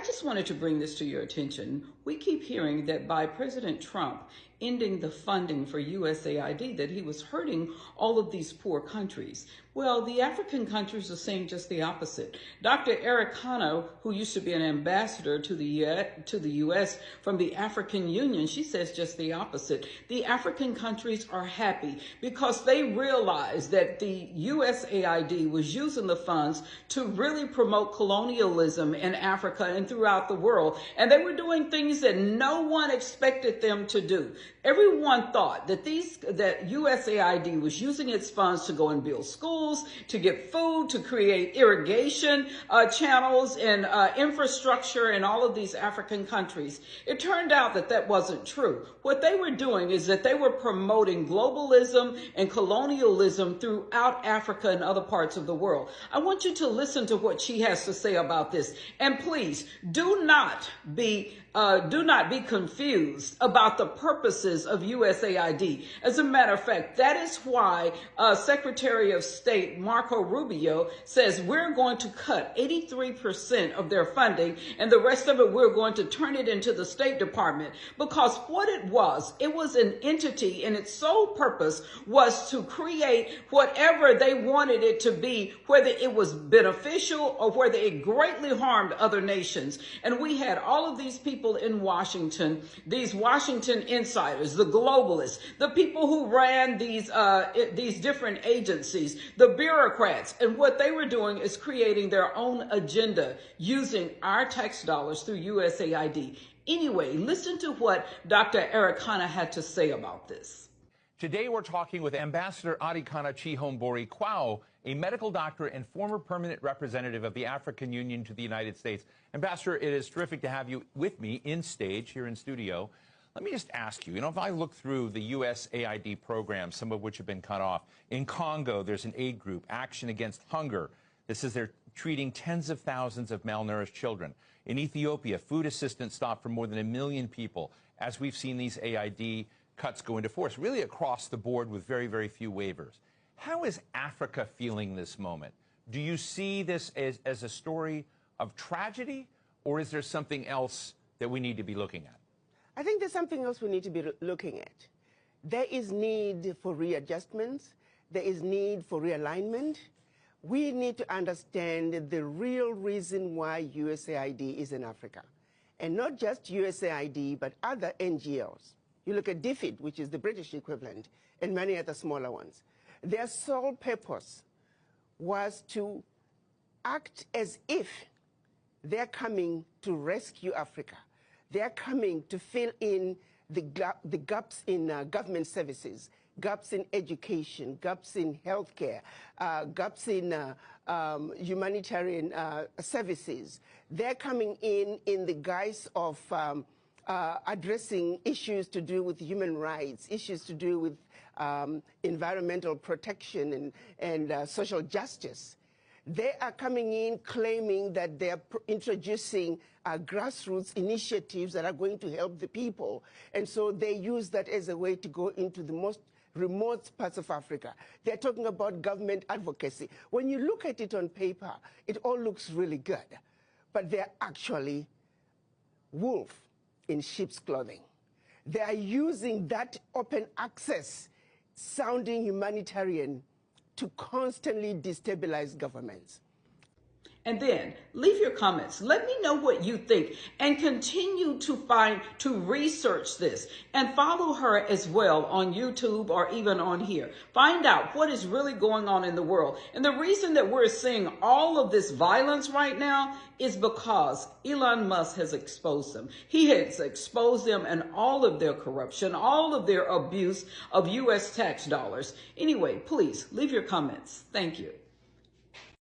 just wanted to bring this to your attention. We keep hearing that by President Trump ending the funding for USAID, that he was hurting all of these poor countries. Well, the African countries are saying just the opposite. Dr. Eric Hanna, who used to be an ambassador to the U.S. from the African Union, she says just the opposite. The African countries are happy because they realized that the USAID was using the funds to really promote colonialism in Africa and throughout the world. And they were doing things that no one expected them to do. Everyone thought that USAID was using its funds to go and build schools, to get food, to create irrigation channels and infrastructure in all of these African countries. It turned out that that wasn't true. What they were doing is that they were promoting globalism and colonialism throughout Africa and other parts of the world. I want you to listen to what she has to say about this. And please, do not be confused about the purposes of USAID. As a matter of fact, that is why Secretary of State Marco Rubio says we're going to cut 83% of their funding, and the rest of it we're going to turn it into the State Department. Because what it was an entity, and its sole purpose was to create whatever they wanted it to be, whether it was beneficial or whether it greatly harmed other nations. And we had all of these people in Washington, these Washington insiders, the globalists, the people who ran these different agencies, the bureaucrats, and what they were doing is creating their own agenda using our tax dollars through USAID. Anyway, listen to what Dr. Eric Hanna had to say about this. Today we're talking with Ambassador Adikana Chihombori Kwao, a medical doctor and former permanent representative of the African Union to the United States. Ambassador, it is terrific to have you with me in stage here in studio. Let me just ask you, if I look through the USAID programs, some of which have been cut off, in Congo, there's an aid group, Action Against Hunger. This is they're treating tens of thousands of malnourished children. In Ethiopia, food assistance stopped for more than 1 million people, as we've seen these AID cuts go into force, really across the board with very, very few waivers. How is Africa feeling this moment? Do you see this as a story of tragedy, or is there something else that we need to be looking at? I think there's something else we need to be looking at. There is need for readjustments. There is need for realignment. We need to understand the real reason why USAID is in Africa. And not just USAID, but other NGOs. You look at DFID, which is the British equivalent, and many other smaller ones. Their sole purpose was to act as if they're coming to rescue Africa. They're coming to fill in the gaps in government services, gaps in education, gaps in healthcare, gaps in humanitarian services. They're coming in the guise of addressing issues to do with human rights, issues to do with environmental protection and social justice. They are coming in claiming that they're introducing grassroots initiatives that are going to help the people. And so they use that as a way to go into the most remote parts of Africa. They're talking about government advocacy. When you look at it on paper, it all looks really good. But they're actually wolf in sheep's clothing. They are using that open access sounding humanitarian to constantly destabilize governments. And then leave your comments. Let me know what you think, and continue to research this, and follow her as well on YouTube or even on here. Find out what is really going on in the world. And the reason that we're seeing all of this violence right now is because Elon Musk has exposed them. He has exposed them and all of their corruption, all of their abuse of U.S. tax dollars. Anyway, please leave your comments. Thank you.